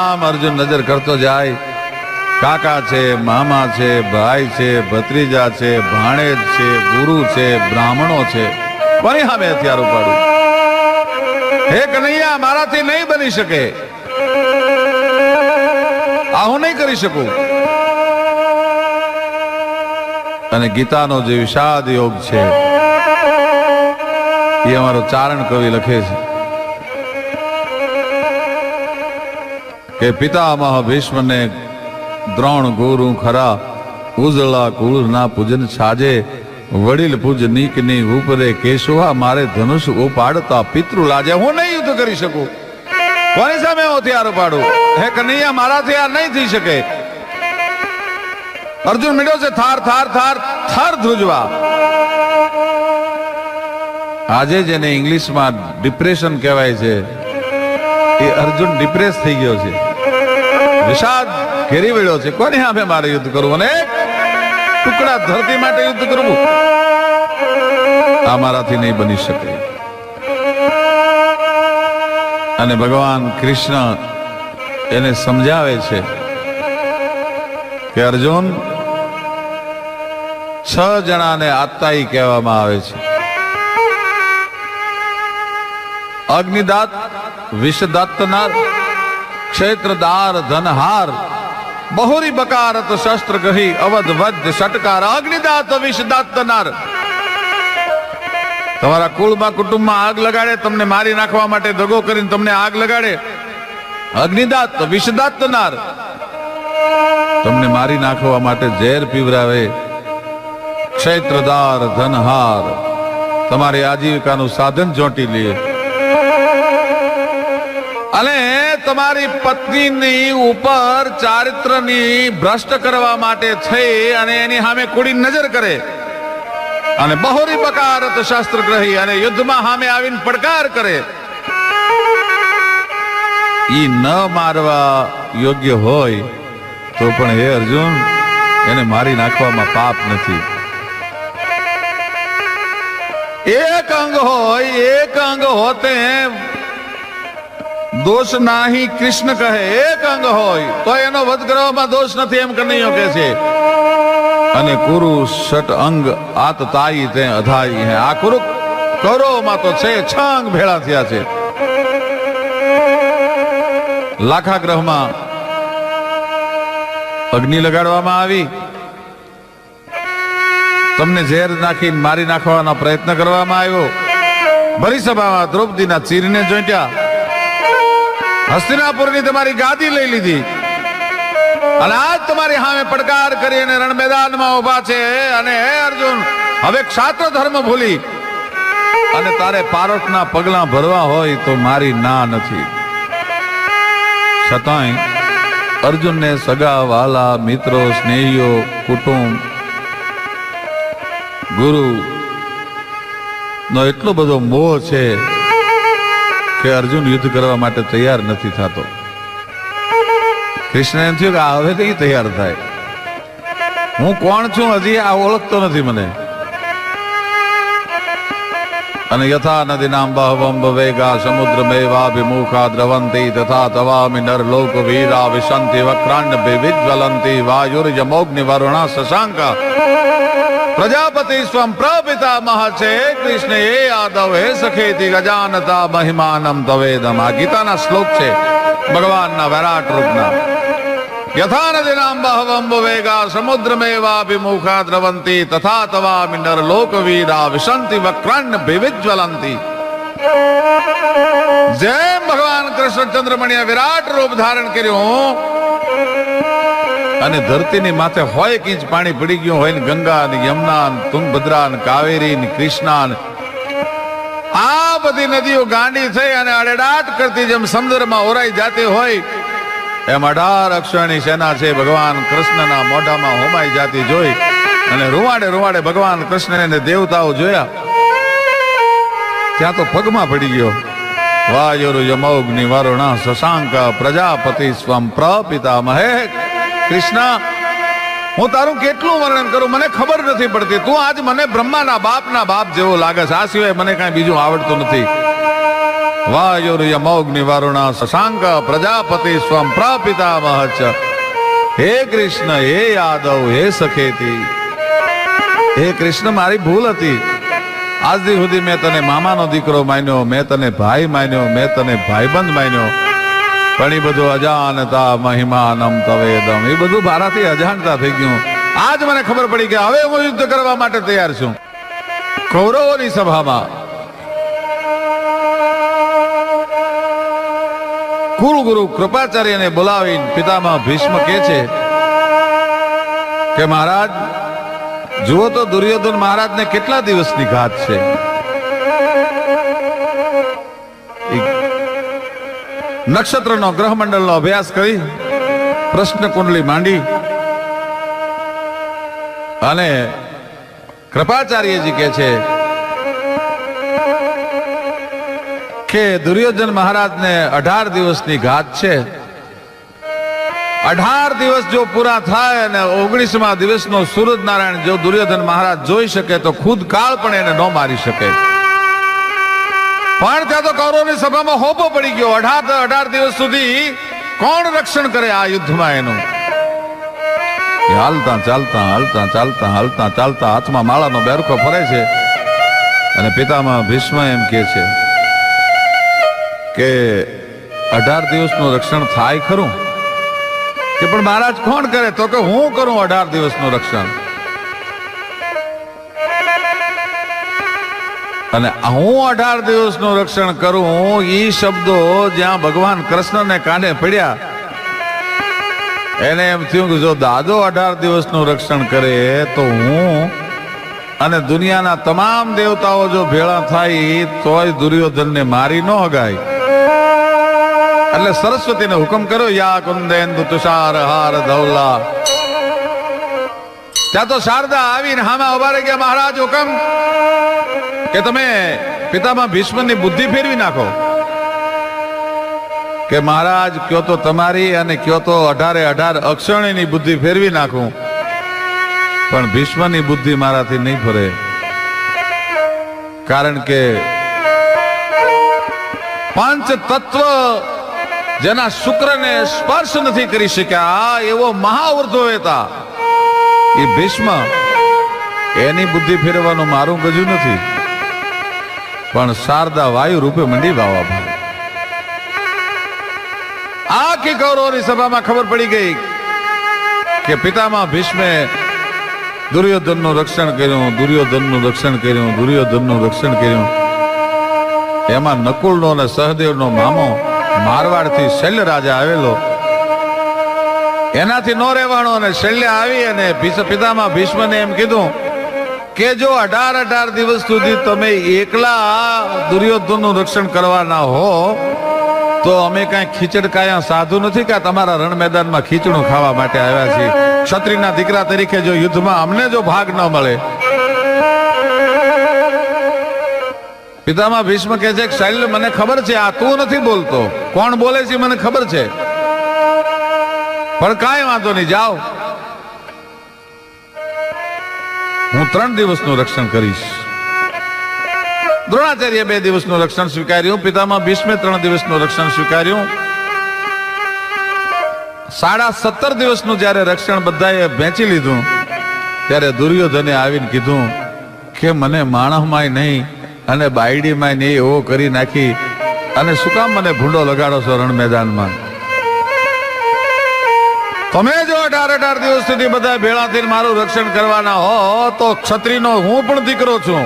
આમ અર્જુન નજર કરતો જાય, કાકા છે, મામા છે, ભાઈ છે, ભત્રીજા છે, ભાણેજ છે, ગુરુ છે, બ્રાહ્મણો છે, કોની સામે હથિયાર ઉપાડું? હે કનૈયા, મારાથી નહીં બની શકે, આ હું નહીં કરી શકું. અને ગીતાનો જે વિષાદ યોગ છે એ અમારો ચારણ કવિ લખે છે કે પિતામહ ભીષ્મને દ્રોણ ગુરુ ખરા, ઉજળા કુળ ના પૂજન છાજે, વડીલ પૂજનીકની ઉપરે કેશવા, મારે ધનુષ ઉપાડતા પિતૃ લાજે. હું નહીં યુદ્ધ કરી શકું, કોની સામે હું હથિયાર ઉપાડું? હે કનૈયા, મારાથી આ નહીં થઈ શકે. અર્જુન મીડ્યો છે થાર થાર થાર થાર ધ્રુજવા. આજે જેને ઇંગ્લિશમાં ડિપ્રેશન કહેવાય છે એ અર્જુન ડિપ્રેસ થઈ ગયો છે, વિષાદ ઘેરી વળ્યો છે. કોની સામે મારે યુદ્ધ કરવું અને ટુકડા ધરતી માટે યુદ્ધ કરવું? આ મારાથી નહીં બની શકે. અને ભગવાન કૃષ્ણ એને સમજાવે છે કે અર્જુન, 6 જણાને આત્તાઈ કહેવામાં આવે છે. અગ્નિદાત, વિષદત્તનાર, ક્ષેત્રદાર, ધનહાર, બહુરી બકારત, શસ્ત્ર ગહી, અવધ વધ ષટકાર. અગ્નિદાત, વિષદત્તનાર તમારા કુળમાં કુટુંબમાં આગ લગાડે, તમને મારી નાખવા માટે દગો કરીને તમને આગ લગાડે. અગ્નિદાત, વિષદત્તનાર તમને મારી નાખવા માટે ઝેર પીવરાવે. ક્ષેત્રદાર, ધનહાર તમારી આજીવિકાનું સાધન ચોંટી લે. અને તમારી પત્નીની ઉપર ચારિત્રની ભ્રષ્ટ કરવા માટે થઈ અને એની સામે કુડી નજર કરે. અને બહોરી બકારત શસ્ત્ર ગ્રહી, અને યુદ્ધમાં સામે આવીને પડકાર કરે. ઈ ન મારવા યોગ્ય હોય તો પણ હે અર્જુન, એને મારી નાખવામાં પાપ નથી. એક અંગ હોય, એક અંગ હોતે દોષ નાહી કૃષ્ણ કહે. એક અંગ હોય તો એનો વધ કરવામાં દોષ નથી એમ કનૈયો કહે છે. અને કુરુ ષટ અંગ આત તાઈ તે અધાઈ હે. આ કુરુ કૌરવમાં તો છે 6 અંગ ભેળા થયા છે. લાખાગ્રહમાં અગ્નિ લગાડવામાં આવી, તમને ઝેર નાખીને મારી નાખવાનો પ્રયત્ન કરવામાં આવ્યો. ભરી સભામાં દ્રૌપદીના ચીરને જોઈટ્યા. હસ્તિનાપુરની તમારી ગાદી લઈ લીધી અને આજ તમારી સામે પડકાર કરી અને રણ મેદાનમાં ઉભા છે. અને હે અર્જુન, હવે ક્ષાત્ર ધર્મ ભૂલી અને તારે પારોટના પગલા ભરવા હોય તો મારી ના નથી. છતાંય અર્જુનને સગા વાલા, મિત્રો, સ્નેહીઓ, કુટુંબ, ગુરુ નો એટલો બધો મોહ છે કે અર્જુન યુદ્ધ કરવા માટે તૈયાર નથી થતો. કૃષ્ણ એમ થયું કે હવે કઈ તૈયાર થાય? હું કોણ છું હજી આ ઓળખતો નથી મને. અને યથા નદી નામ બહવમ વેગા સમુદ્ર મેવાભિમુખા દ્રવંતી તથા તવામિ નર લોક વીરા વિશંતિ વક્રાંડ વિજ્વલંતી વાયુર્યમોગ્નિ વરુણા શશાંકા પ્રજાપતિ સ્વમ પ્રપિતામહ છે. કૃષ્ણ એ યાદવ હે સખેતી ગજાનતા મહિમાનમ તવેદમ. આ ગીતાના શ્લોક છે ભગવાનના વિરાટ રૂપના. યથા નદી નામ બહવમ વેગા સમુદ્ર મેવાભિમુખા દ્રવંતી તથા તવામિ નર લોક વીરા વિશંતિ વક્રાંડ વિજ્વલંતી. જેમ ભગવાન કૃષ્ણ ચંદ્રમણીએ વિરાટ રૂપ ધારણ કર્યું અને ધરતીની માથે હોય ઇંચ પાણી પડી ગયું હોય ને, ગંગા ને યમુના ને તુંગભદ્રા ને કાવેરી ને કૃષ્ણા ને આ બધી નદીઓ ગાંડી થઈ અને અડેડાટ કરતી જેમ સમુદ્રમાં ઓરાઈ જાતી હોય એમ 18 અક્ષરની સેના છે ભગવાન કૃષ્ણના મોઢામાં હોમાઈ જાતી જોઈ અને રૂવાડે રૂવાડે ભગવાન કૃષ્ણને દેવતાઓ જોયા. ત્યાં તો પગમાં પડી ગયો. વાયુર યમોગ્નિ વરુણા શશાંક પ્રજાપતિ સ્વમ પ્રપિતામહે. કૃષ્ણ, હું તારું કેટલું વર્ણન કરું, મને ખબર નથી પડતી. તું આજ મને બ્રહ્માના બાપના બાપ જેવો લાગે છે. આ સિવાય મને કાંઈ બીજું આવડતું નથી. વાયુર્યમોગ્નિ વરુણ શશાંક પ્રજાપતિ સ્વમ પ્રપિતામહ ચ. હે કૃષ્ણ, હે યાદવ, હે સખેતી, હે કૃષ્ણ, મારી ભૂલ હતી. આજ દી સુધી મેં તને મામાનો દીકરો માન્યો, મેં તને ભાઈ માન્યો, મેં તને ભાઈબંધ માન્યો, પણ એ બધું અજાણતા મહિમાનમ તવેદમ, એ બધું મારાથી અજાણતા થઈ ગયું. આજ મને ખબર પડી કે હવે હું યુદ્ધ કરવા માટે તૈયાર છું. કૌરવોની સભામાં કુલગુરુ કૃપાચાર્યને બોલાવીને પિતામહ ભીષ્મ કહે છે કે મહારાજ જુઓ તો દુર્યોધન મહારાજને કેટલા દિવસની ઘાત છે. નક્ષત્રનો ગ્રહમંડળનો અભ્યાસ કરી પ્રશ્ન કુંડલી માંડી અને કૃપાચાર્યજી કહે છે કે દુર્યોધન મહારાજને 18 દિવસની ઘાત છે. 18 દિવસ જો પૂરા થાય અને 19મા દિવસનો સૂરજ નારાયણ જો દુર્યોધન મહારાજ જોઈ શકે તો ખુદ કાળ પણ એને ન મારી શકે. પણ ત્યાં તો કૌરવની સભામાં હોપો પડી ગયો. 18 દિવસ સુધી કોણ રક્ષણ કરે આ યુદ્ધમાં એનું? હાલતા ચાલતા હાલતા ચાલતા હાલતા ચાલતા હાથમાં માળાનો બેરખો ફરે છે અને પિતામહ ભીષ્મ એમ કહે છે કે 18 દિવસનું રક્ષણ થાય ખરું? કે પણ મહારાજ કોણ કરે? તો કે હું કરું 18 દિવસનું રક્ષણ. અને હું 18 દિવસનું રક્ષણ કરું, એ શબ્દો જ્યાં ભગવાન કૃષ્ણને કાને પડ્યા એને એમ થયું કે જો દાદો 18 દિવસનું રક્ષણ કરે તો હું અને દુનિયાના તમામ દેવતાઓ જો ભેળા થાય તોય દુર્યોધનને મારી ન હગાય. એટલે સરસ્વતીને હુકમ કર્યો, યા કુંદેન્દુ તુષાર હાર ધવલા. ત્યાં તો શારદા આવીને હામાં ઉભા રહી ગયા. મહારાજ હુકમ કે તમે પિતામહ ભીષ્મની બુદ્ધિ ફેરવી નાખો. કે મહારાજ કયો તો તમારી અને કયો તો 18 અક્ષરણીની બુદ્ધિ ફેરવી નાખું, પણ ભીષ્મની બુદ્ધિ મારાથી નહીં ફરે. કારણ કે પાંચ તત્વ જેના શુક્રને સ્પર્શ નથી કરી શક્યા એવો મહાવૃદ્ધો હતા એ ભીષ્મ, એની બુદ્ધિ ફેરવવાનું મારું ગજું નથી. પણ શારદા વાયુ રૂપે મંડી વાવા ભાઈ. આખી કૌરવોની સભામાં ખબર પડી ગઈ કે પિતામહ ભીષ્મે દુર્યોધનનું રક્ષણ કર્યું, દુર્યોધનનું રક્ષણ કર્યું, દુર્યોધનનું રક્ષણ કર્યું. એમાં નકુલનો અને સહદેવનો મામો મારવાડથી શૈલ્ય રાજા આવેલો, એનાથી ન રહેવાનો અને શૈલ્ય આવી અને પિતામહ ભીષ્મને એમ કીધું કે જો 18 દિવસ સુધી તમે એકલા દુર્યોધનનું રક્ષણ કરવાના હો તો અમે કઈ ખીચડ કાયા સાધુ નથી કે તમારા રણ મેદાનમાં ખીચડું ખાવા માટે આવ્યા છીએ. ક્ષત્રિયના દીકરા તરીકે જો યુદ્ધમાં અમને જો ભાગ ન મળે. પિતામહ ભીષ્મ કહે છે શૈલ્ય મને ખબર છે આ તું નથી બોલતો, કોણ બોલે છે મને ખબર છે, પણ કાંઈ વાંધો નહીં, જાઓ હું 3 દિવસનું રક્ષણ કરીશ. દ્રોણાચાર્ય 2 દિવસનું રક્ષણ સ્વીકાર્યું, પિતામહ ભીષ્મે 3 દિવસનું રક્ષણ સ્વીકાર્યું. 17.5 દિવસનું જયારે રક્ષણ બધાએ વહેંચી લીધું ત્યારે દુર્યોધને આવીને કીધું કે મને માણસમાંય નહીં અને બાયડીમાંય નહીં એવો કરી નાખી અને શું કામ મને ભૂંડો લગાડો છો રણ મેદાનમાં? તમે જો 18 દિવસ સુધી બધા ભેળા થઈને મારું રક્ષણ કરવાના હો તો ક્ષત્રિયનો હું પણ દીકરો છું,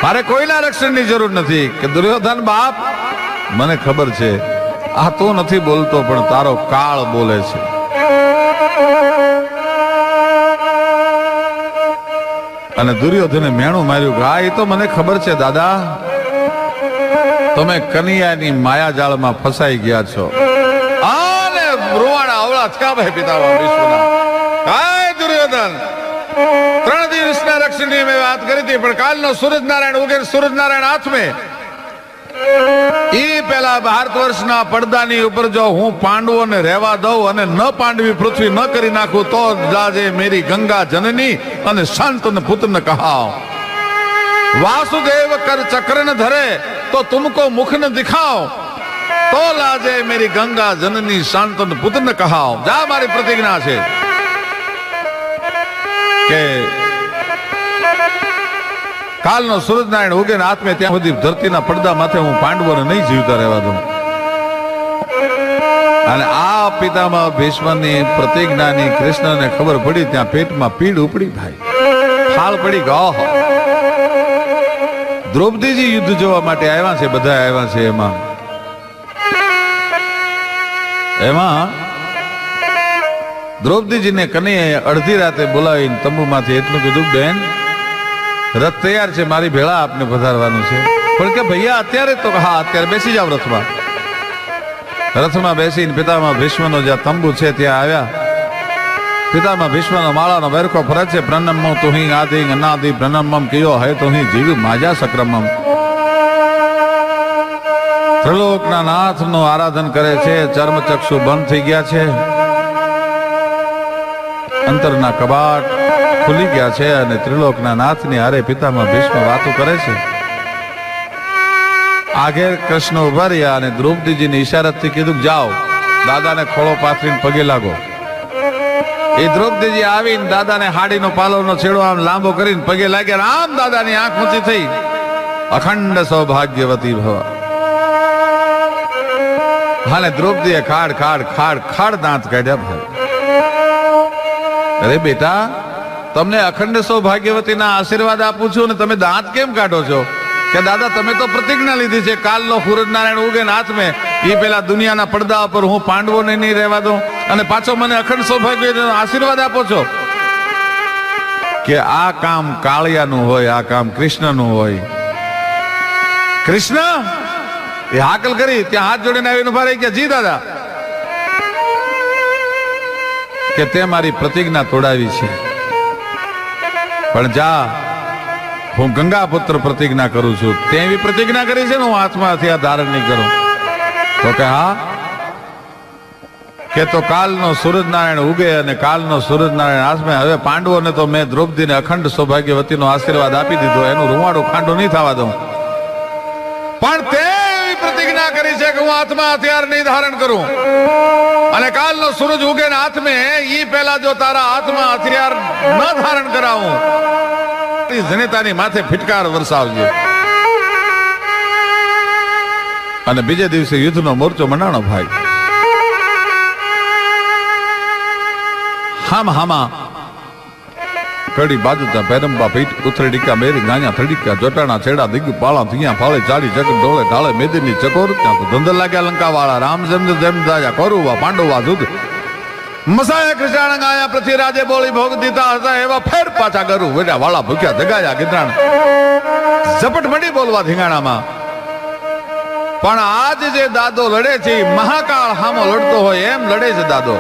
મારે કોઈના રક્ષણની જરૂર નથી. કે દુર્યોધન બાપ મને ખબર છે આ તું નથી બોલતો પણ તારો કાળ બોલે છે. અને દુર્યોધને મેણું માર્યું કે આ એ તો મને ખબર છે દાદા, તમે કનૈયાની માયાજાળમાં ફસાઈ ગયા છો. આને રૂવાણા અવળા કા ભાઈ પિતામહ ભીષ્મના. કાય દુર્યોધન 3 દિવસના રક્ષણની મેં વાત કરી હતી, પણ કાલનો સૂરજનારાયણ ઉગે, સૂરજનારાયણ હાથમે ઈ પેલા ભારત વર્ષના પડદાની ઉપર જો હું પાંડવોને રહેવા દઉં અને ન પાંડવી પૃથ્વી ન કરી નાખું તો જાજે મેરી ગંગા જનની અને સંત ને પુત્ર ને કહાવ. વાસુદેવ કર ચક્ર ને ધરે तो तुमको मुख न दिखाओ तो लाजे मेरी गंगा जननी शांतन पुत्र न कहाओ। जा मारी प्रतिज्ञा छे के कालनो सूरजनारायण उगे ने हाथ में ત્યાં સુધી ધરતીના પડદા માથે હું પાંડવોને નહીં જીવતા રહેવા દઉં। અને આ પિતામહ ભીષ્મની પ્રતિજ્ઞાની કૃષ્ણને ખબર પડી ત્યાં પેટમાં પીડ ઉપડી ભાઈ, ખાલ પડી ગયો। દ્રૌપદીજી યુદ્ધ જોવા માટે આવ્યા છે, બધા આવ્યા છે। એમાં દ્રૌપદીજીને કનૈયાએ અડધી રાતે બોલાવીને તંબુમાંથી એટલું કીધું, બેન રથ તૈયાર છે, મારી ભેળા આપને પધારવાનું છે। પણ કે ભૈયા અત્યારે? તો હા અત્યારે બેસી જાવ રથમાં। રથમાં બેસીને પિતામહ ભીષ્મનો જ્યાં તંબુ છે ત્યાં આવ્યા। પિતામહ ભીષ્મનો માળાનો બેરખો ફરજ છે, પ્રણમમ તુહિ આદિ અનાદિ પ્રણમમ કયો હે તુહિ જીવ માજા સક્રમમ। ત્રિલોકના નાથનું આરાધન કરે છે, ચર્મચક્ષુ બંધ થઈ ગયા છે, અંતરના કબાટ ખુલી ગયા છે અને ત્રિલોકના નાથની હારે પિતામહ ભીષ્મ વાતો કરે છે। આગળ કૃષ્ણ ઉભા રહ્યા અને દ્રૌપદીજીને ઈશારાથી કીધું, જાઓ દાદાને ખોળો પાથરીને પગે લાગો। એ દ્રૌપદીજી આવીને દાદાને હાડીનો પાલવનો છેડો આમ લાંબો કરીને પગે લાગ્યા। આમ દાદાની આંખ ઊંચી થઈ, અખંડ સૌભાગ્યવતી ભવ। હાલે દ્રૌપદીએ ખાડ ખાડ ખાડ ખાડ દાંત કાઢ્યા ભાઈ। અરે બેટા, તમને અખંડ સૌભાગ્યવતીના આશીર્વાદ આપું છું ને તમે દાંત કેમ કાઢો છો? કે દાદા તમે તો પ્રતિજ્ઞા લીધી છે, કાલનો સૂરજનારાયણ ઉગે ને હાથ મેં એ પેલા દુનિયાના પડદા પર હું પાંડવોને નહીં રહેવા દઉં અને પાછો મને અખંડ સૌભાગ્યનો આશીર્વાદ આપો છો કે આ કામ કાળિયાનું હોય, આ કામ કૃષ્ણનું હોય। કૃષ્ણ એ હાકલ કરી ત્યાં હાથ જોડીને આવીને ઉભા રહી ગયા, જી દાદા, કે તે મારી પ્રતિજ્ઞા તોડાવી છે, પણ જા હું ગંગા પુત્ર પ્રતિજ્ઞા કરું છું। તે એવી પ્રતિજ્ઞા કરી છે ને હું હાથમાં હથિયાર ધારણ નહીં કરું। તો કે હા, કે તો કાલનો સૂરજનારાયણ ઉગે અને કાલનો સૂરજનારાયણ હાથમાં, હવે પાંડવોને તો મેં દ્રૌપદીને અખંડ સૌભાગ્યવતીનો આશીર્વાદ આપી દીધો, એનું રૂવાડું ખાંડું નહીં થવા દઉં, પણ તે એવી પ્રતિજ્ઞા કરી છે કે હું હાથમાં હથિયાર નહીં ધારણ કરું અને કાલનો સૂરજ ઉગે ને હાથ મેં ઈ પહેલા જો તારા હાથમાં હથિયાર ન ધારણ કરાવું જનેતાની માથે ફિટકાર વરસાવજે। અને બીજે દિવસે યુદ્ધનો મોરચો મંડાણો ભાઈ। હામા કડી બાજુતા પેરંબા પીઠ ઉથરડીકા મેરી ગાયા થડીકા જોટાણા છેડા દિગ પાળા થિયા ફાળે ચાડી જગ ડોળે ઢાળે મેદની ચકોર ત્યાં તો ધંધર લાગ્યા લંકા વાળા રામચંદ્ર જેમ દાયા કોરુવા પાંડવા જુદ મસાયા કૃષ્ણ ગાયા પૃથ્વીરાજે બોલી ભોગ દીધા હતા એવા ફેર પાછા કરું વેડા વાળા ભૂખ્યા જગાયા ગીતરાણ ઝપટ મંડી બોલવા ધીંગાણામાં। પણ આજ જે દાદો લડે છે મહાકાળ હામો લડતો હોય એમ લડે છે દાદો।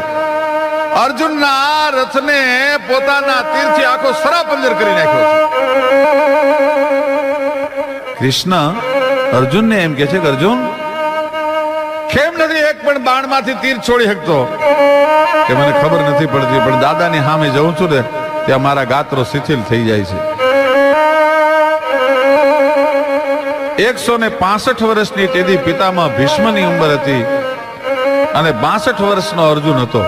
અર્જુનના રથને પોતાના તીરથી આખો સરાપંજર કરી નાખ્યો છે। કૃષ્ણ અર્જુનને એમ કે છે કે અર્જુન કેમ નથી એક પણ બાણમાંથી તીર છોડી શકતો? કે મને ખબર નથી પડતી, પણ દાદાની સામે જઉં છું ને ત્યાં મારા ગાત્રો શિથિલ થઈ જાય છે। 165 વર્ષની તેદી પિતામહ ભીષ્મની ઉંમર હતી અને 62 વર્ષનો અર્જુન હતો।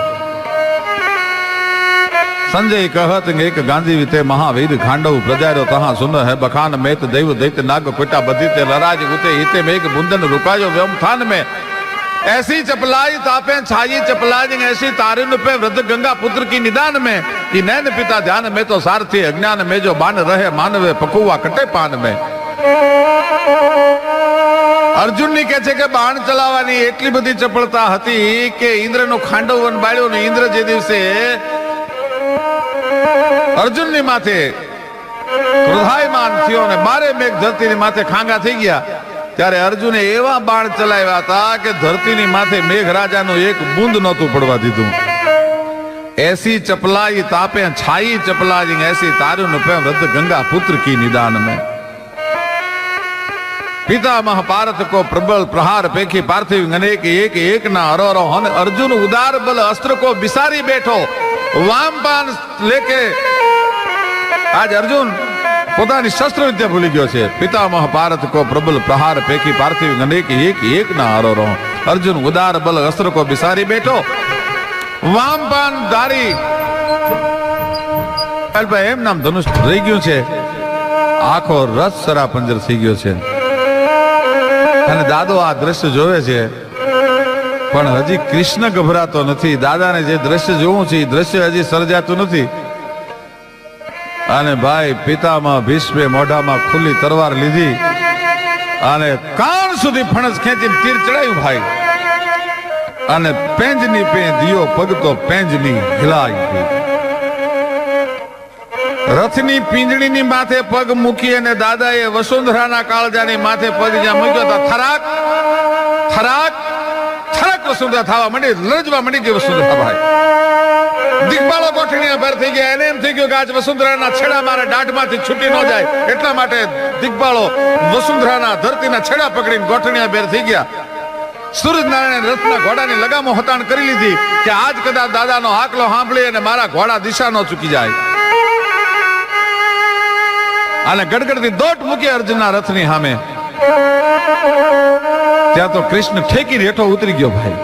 संजय कहत एक गांधी विते महावीर खांडव प्रजारो तहा सुन है बखान में दैव दैत्य नाग कोटा बदीते लराज उते हिते में एक बुंदन रुकायो व्यम थान में ऐसी चपलाई तापे छाई चपलाई ऐसी तारुण पे वृद्ध गंगा पुत्र की निदान में कि नैन पिता ध्यान में तो सारथी अज्ञान में जो बान रहे मानवे पकुआ कटे पान में। अर्जुन ની કહે છે કે બાણ ચલાવવાની એટલી બધી ચપળતા હતી કે ઇન્દ્રનો ખાંડવ વન બાળ્યો ને ઇન્દ્ર જે દિવસે અર્જુનની માથે ક્રોધાયમાન થયો ને બારે મેઘ ધરતીની માથે ખાંગા થઈ ગયા ત્યારે અર્જુને એવા બાણ ચલાવ્યા હતા કે ધરતીની માથે મેઘરાજાનું એક બૂંદ નહોતું પડવા દીધું। ऐसी चपलाई तापे छाई चपलाई ऐसी तारुण पे वृद्ध गंगा पुत्र की निदान में। पितामह पार्थ को प्रबल प्रहार पेखी पार्थिव अनेक एक एक ना अरोरो हन अर्जुन उदार बल अस्त्र को बिसारी बैठो वामपान लेके आज अर्जुन પોતાની શસ્ત્ર વિદ્યા ભૂલી ગયો છે. પિતામહ પારથ કો પ્રબલ પ્રહાર પેખી પાર્થિવ અનેક એક ના હારો રહો. અર્જુન ઉદાર બલ અસ્ત્ર કો બિસારી બેઠો. વામપાન ધારી એમ નામ ધનુષ રહી ગયું છે. આખો રસ સરા પંજર થઈ ગયો છે. અને દાદો આ દ્રશ્ય જોવે છે, પણ હજી કૃષ્ણ ગભરાતો નથી. દાદાને જે દ્રશ્ય જોવું છે એ દ્રશ્ય હજી સર્જાતું નથી. અને ભાઈ પિતામાં ભીષ્મે મોઢામાં ખુલ્લી તરવાર લીધી અને કાન સુધી ફણસ ખેંચીને તીર ચડાયું ભાઈ. અને પેંજની પે દિયો પગ તો પેંજની હિલાઈ. રથની પિંજણીની માથે પગ મૂકી અને દાદાએ વસુંધરાના કાળજાની માથે પગ જ્યાં મૂક્યો તો થરાક થરાક થરાક વસુંધરા થવા માંડી, લરજવા માંડી ગઈ વસુંધરા ભાઈ. દિગ્બાળો ગોઠણીયા ભર થઈ ગયા. એને એમ થઈ ગયું કે આજ વસુંધરાના છેડા મારા દાઢમાંથી છૂટી ન જાય, એટલા માટે દિગ્બાળો વસુંધરાના ધરતીના છેડા પકડીને ગોઠણીયા ભેર થઈ ગયા. સૂરજનારાયણ રથના ઘોડાની લગામો હતાણ કરી લીધી કે આજ કદાચ દાદાનો હાકલો સાંભળી અને મારા ઘોડા દિશા ન ચૂકી જાય. અને ગડગડતી દોટ મૂકી અર્જુનના રથની સામે. ત્યાં તો કૃષ્ણ ઠેકી રેઠો ઉતરી ગયો ભાઈ.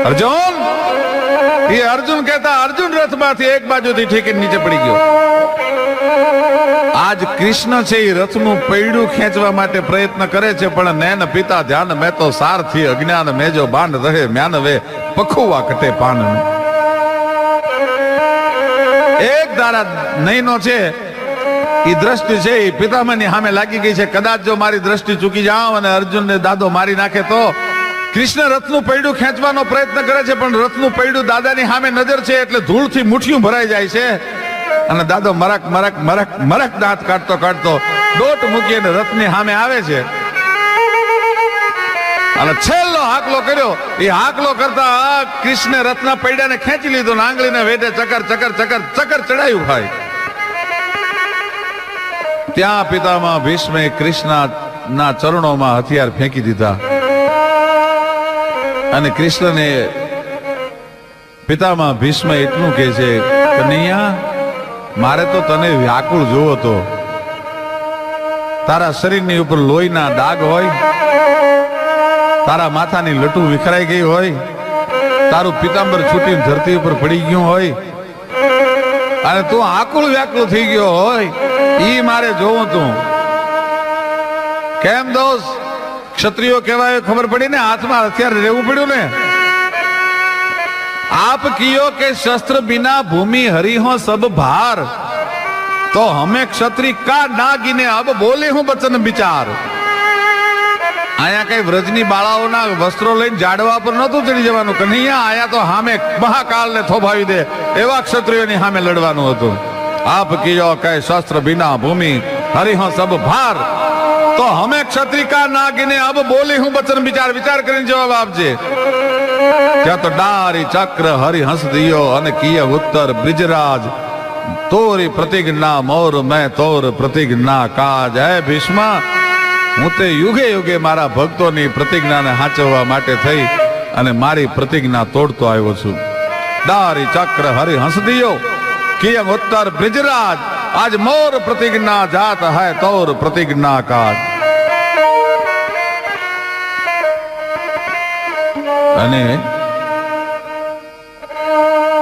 અર્જુન એ અર્જુન કહેતા અર્જુન રથમાંથી એક બાજુથી ઠેકીને નીચે પડી ગયો. આજ કૃષ્ણ છે એ રથનું પૈડું ખેંચવા માટે પ્રયત્ન કરે છે, પણ નૈન પિતા ધ્યાન મેં તો સારથી અજ્ઞાન મેજો બાંધ રહે મ્યાન વે પખુવા કટે પાન. એક ધારા નૈનો છે એ દ્રષ્ટિ છે એ પિતામહની સામે લાગી ગઈ છે. કદાચ જો મારી દ્રષ્ટિ ચૂકી જાઉં અને અર્જુનને દાદો મારી નાખે તો. કૃષ્ણ રથનું પૈડું ખેંચવાનો પ્રયત્ન કરે છે, પણ રથનું પૈડું દાદાની સામે નજર છે એટલે ધૂળથી મુઠ્ઠીયું ભરાઈ જાય છે. અને દાદો મરક મરક મરક મરક દાંત કાઢતો કાઢતો દોટ મૂકી અને રથની સામે આવે છે. અને છેલ્લો હાકલો કર્યો. એ હાકલો કરતા કૃષ્ણે રથના પૈડાને ખેંચી લીધો ને આંગળીને વેઢે ચકર ચકર ચકર ચકર ચડાયું ભાઈ. ત્યાં પિતામાં ભીષ્મે કૃષ્ણના ચરણોમાં હથિયાર ફેંકી દીધા. અને કૃષ્ણને પિતામાં ભીષ્મ એટલું કહે છે, કનૈયા મારે તો તને વ્યાકુળ જોવો તો. તારા શરીરની ઉપર લોહીના ડાઘ હોય, તારા માથાની લટુ વિખરાઈ ગઈ હોય, તારું પિતાંબર છૂટીને ધરતી ઉપર પડી ગયું હોય અને તું આકુળ વ્યાકુળ થઈ ગયો હોય, ઈ મારે જોવું. તું કેમ દોસ્ત ક્ષત્રિયો કહેવાય ખબર પડી ને, હાથમાં હથિયાર રહેવું પડ્યું ને. आप कियो के शस्त्र बिना भूमि हरि हो सब भार, तो हमें क्षत्रिय का ना गिने अब बोले हूं बचन विचार. आया कई व्रजनी बाळाओना वस्त्रों लईने जाडवा पर नहोतुं चढ़ी जवानुं. कन्हैया आया तो हामे महाकाल ने थोभावी दे एवा क्षत्रियोनी सामे लड़वानुं हतुं. आप कियो के शस्त्र बिना भूमि हरि हो सब भार, तो हमें क्षत्रिय का ना गिने अब बोले हूं बचन विचार. विचार करीने जवाब आपजे. क्या तो डारी चक्र हरि हंस दियो अने किए उत्तर ब्रिजराज, तोरी प्रतिज्ञा मोर मैं तोर प्रतिज्ञा काज. है भीष्मा હું તે યુગે યુગે મારા ભક્તોની પ્રતિજ્ઞાને સાચવવા માટે થઈ અને મારી પ્રતિજ્ઞા તોડતો આવ્યો છું. डारी चक्र हरि हंस दियो किए उत्तर ब्रिजराज, आज मोर प्रतिज्ञा जात है तोर प्रतिज्ञा काज. અને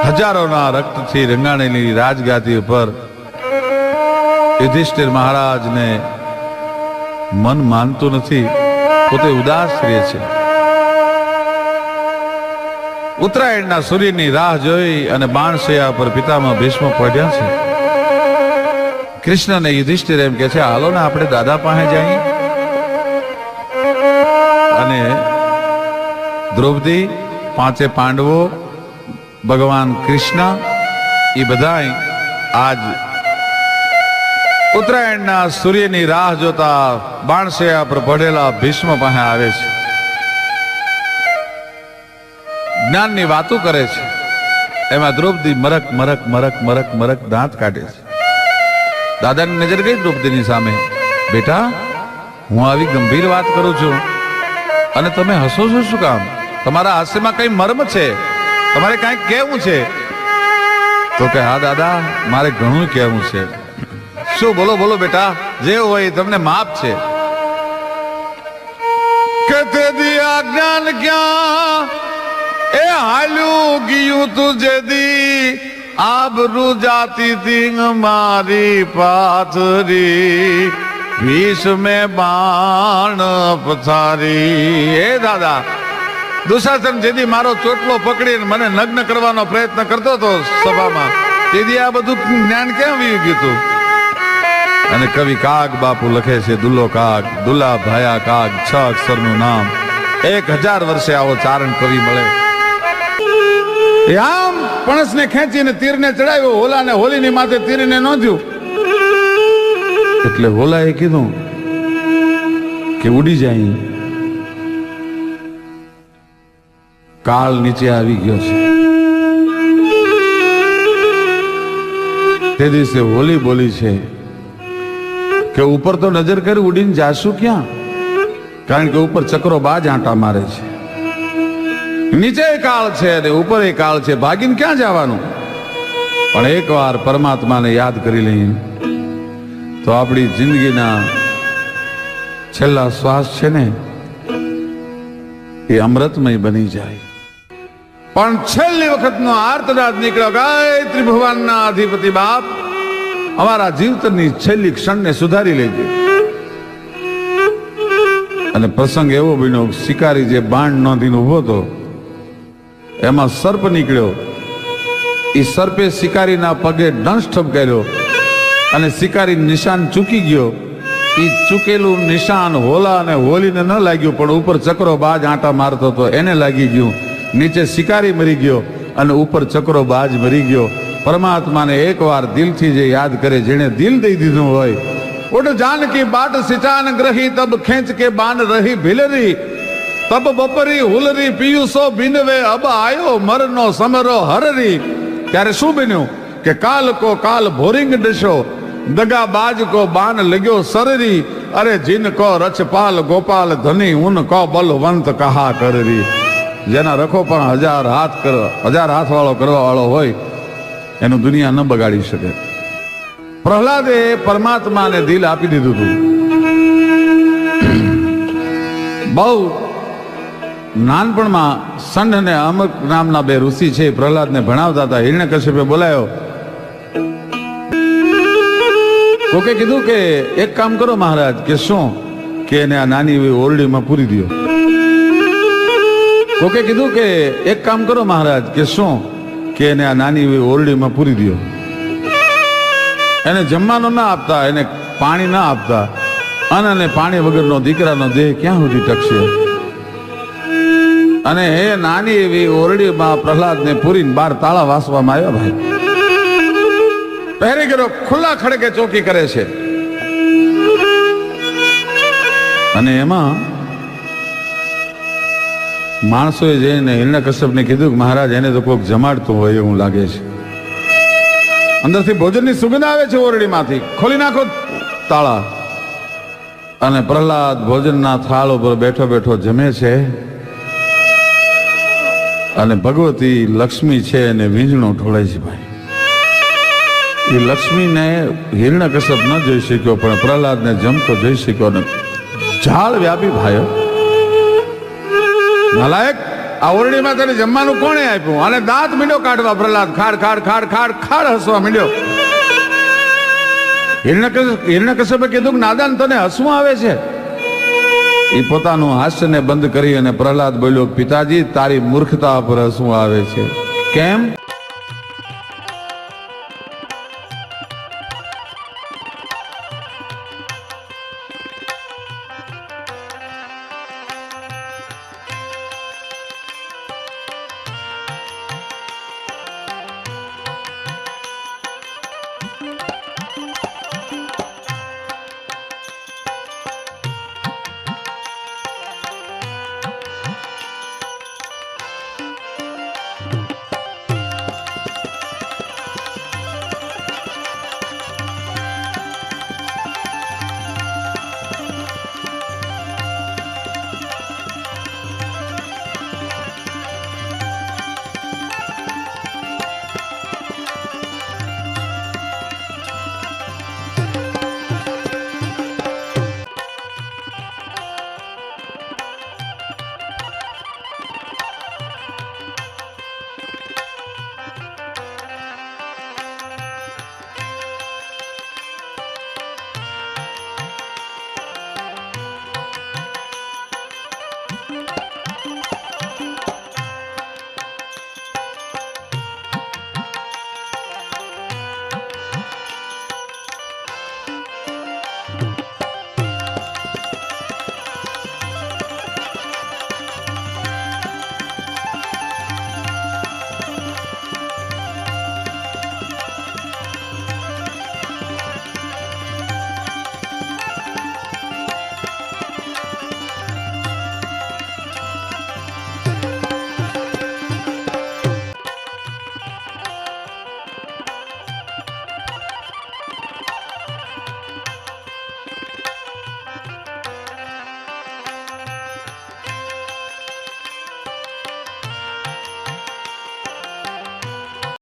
હજારોના રક્તથી રંગાણેલી રાજગાદી ઉપર યુધિષ્ઠિર મહારાજને મન માનતું નથી, પોતે ઉદાસ રહે છે. ઉત્તરાયણના સૂર્યની રાહ જોઈ અને બાણશૈયા પર પિતામહ ભીષ્મ પડ્યા છે. કૃષ્ણને યુધિષ્ઠિર એમ કે છે, હાલો ને આપણે દાદા પાસે જઈએ. અને દ્રૌપદી, પાંચે પાંડવો, ભગવાન કૃષ્ણ એ બધા આજ ઉત્તરાયણના સૂર્યની રાહ જોતા બાણશૈયા પર પડેલા ભીષ્મ પાસે આવે છે. જ્ઞાનની વાતો કરે છે. એમાં દ્રૌપદી મરક મરક મરક મરક મરક દાંત કાઢે છે. દાદાની નજર ગઈ દ્રૌપદીની સામે. બેટા, હું આવી ગંભીર વાત કરું છું અને તમે હસો છો શું કામ? તમારા હાસ્યમાં કઈ મર્મ છે? તમારે કઈક કહેવું છે? તો કે હા દાદા, મારે ઘણું કહેવું છે. શું બોલો બોલો બેટા, જે હોય એ તમને માફ છે. કે તે દી આજ્ઞાન ક્યાં એ હાલ્યું ગયું તુજે દી, આબરૂ જાતી તી મારી પાથરી, ભીષ મેં બાણ પથારી. એ દાદા, દુશાસન જેથી મારો ચોટલો પકડીને મને નગ્ન કરવાનો પ્રયત્ન કરતો હતો સભામાં, તેથી આ બધું જ્ઞાન કેમ વી ગયું હતું? અને કવિ કાગ બાપુ લખે છે, દુલ્લો કાગ દુલ્લા ભાયા કાગ, 6 અક્ષરનું નામ, 1000 વર્ષે આવો ચારણ કવિ મળે. આમ પણસને ખેંચીને તીરને ચડાવ્યો, હોલાને હોલીની માથે તીરને નોંધ્યું. એટલે હોલાએ કીધું કે ઉડી જાય. કાળ નીચે આવી ગયો છે. તે દિવસે હોલી બોલી છે કે ઉપર તો નજર કરી, ઉડીને જાશું ક્યાં? કારણ કે ઉપર ચક્રો બાજ આંટા મારે છે, નીચે કાળ છે અને ઉપર એ કાળ છે, ભાગીને ક્યાં જવાનું? પણ એકવાર પરમાત્માને યાદ કરી લઈએ તો આપણી જિંદગીના છેલ્લા શ્વાસ છે ને એ અમૃતમય બની જાય. પણ છેલ્લી વખતનો આર્તનાદ નીકળ્યો, ગાયત્રી ભગવાનના અધિપતિ બાપ, અમારા જીવતની છેલ્લી ક્ષણને સુધારી લેજે. અને પ્રસંગ એવો બન્યો, શિકારી જે બાણ નોંધીને ઉભો હતો એમાં સર્પ નીકળ્યો. એ સર્પે શિકારીના પગે દંશ ઠપકાર્યો અને શિકારી નિશાન ચૂકી ગયો. એ ચૂકેલું નિશાન હોલા અને હોલીને ન લાગ્યું, પણ ઉપર ચક્રો બાજ આંટા મારતો હતો એને લાગી ગયું. નીચે શિકારી મરી ગયો અને ઉપર ચક્રો બાજ મરી ગયો. પરમાત્માને એકવાર દિલથી જે યાદ કરે, જેને દિલ દઈ દીધું હોય, ઉઠ જાનકી બાટ સિચાન ગ્રહી, તબ ખેંચ કે બાન રહી ભિલરી, તબ બપરી હુલરી પિયુસો બિનવે, અબ આયો મરનો સમરો હરરી. ત્યારે શું બન્યું કે કાલ કો કાલ ભોરિંગ ડશો, દગા બાજ કો બાન લગ્યો સરરી, અરે જીન કો રચપાલ ગોપાલ ધની, ઉન કો બલવંત કહા કરરી. જેના રખો પણ 1000 હાથ વાળો કરવા વાળો હોય એનું દુનિયા ન બગાડી શકે. પ્રહલાદે પરમાત્માને દિલ આપી દીધું હતું. બહુ નાનપણમાં સંઢ અને અમક નામના 2 ઋષિ છે, પ્રહલાદને ભણાવતા હતા. હિરણ્યકશ્યપે બોલાયો. કોકે કીધું કે એક કામ કરો મહારાજ. કે શું? કે એને આ નાની એવી ઓરડીમાં પૂરી દો. કોકે કીધું કે એક કામ કરો મહારાજ. કે શું? કે એને આ નાની એવી ઓરડીમાં પૂરી દો. એને જમવાનું ના આપતા, એને પાણી ના આપતા. અને પાણી વગરનો દીકરાનો દેહ ક્યાં સુધી ટકશે? અને એ નાની એવી ઓરડીમાં પ્રહલાદને પૂરીને 12 તાળા વાસવામાં આવ્યા. ભાઈ પહેરી ગયો, ખુલ્લા ખડકે ચોકી કરે છે. અને એમાં માણસોએ જઈને હિરણ્યકશ્યપને કીધું કે મહારાજ, એને તો કોઈક જમાડતું હોય એવું લાગે છે. અંદરથી ભોજનની સુગંધ આવે છે ઓરડીમાંથી, ખોલી નાખો તાળા. અને પ્રહલાદ ભોજનના થાળ ઉપર બેઠો બેઠો જમે છે. અને ભગવતી લક્ષ્મી છે એને વીંજણો ઢોળે છે. ભાઈ એ લક્ષ્મીને હિરણ્યકશ્યપ ન જોઈ શક્યો, પણ પ્રહલાદને જમતો જોઈ શક્યો. ને ઝાડ વ્યાપી ભાઈઓ, નાલાયક, આ ઓરડીમાં તને જમવાનું કોણે આપ્યું? અને દાંત મીંડ્યો કાઢવા પ્રહલાદ, ખાડ ખાડ ખાડ ખાડ ખાડ હસવા મીંડ્યો. હિરણ્યકશ્યપે કીધું કે નાદાન, તને હસવું આવે છે? એ પોતાનું હાસ્યને બંધ કરી અને પ્રહલાદ બોલ્યો, પિતાજી, તારી મૂર્ખતા પર હસવું આવે છે. કેમ?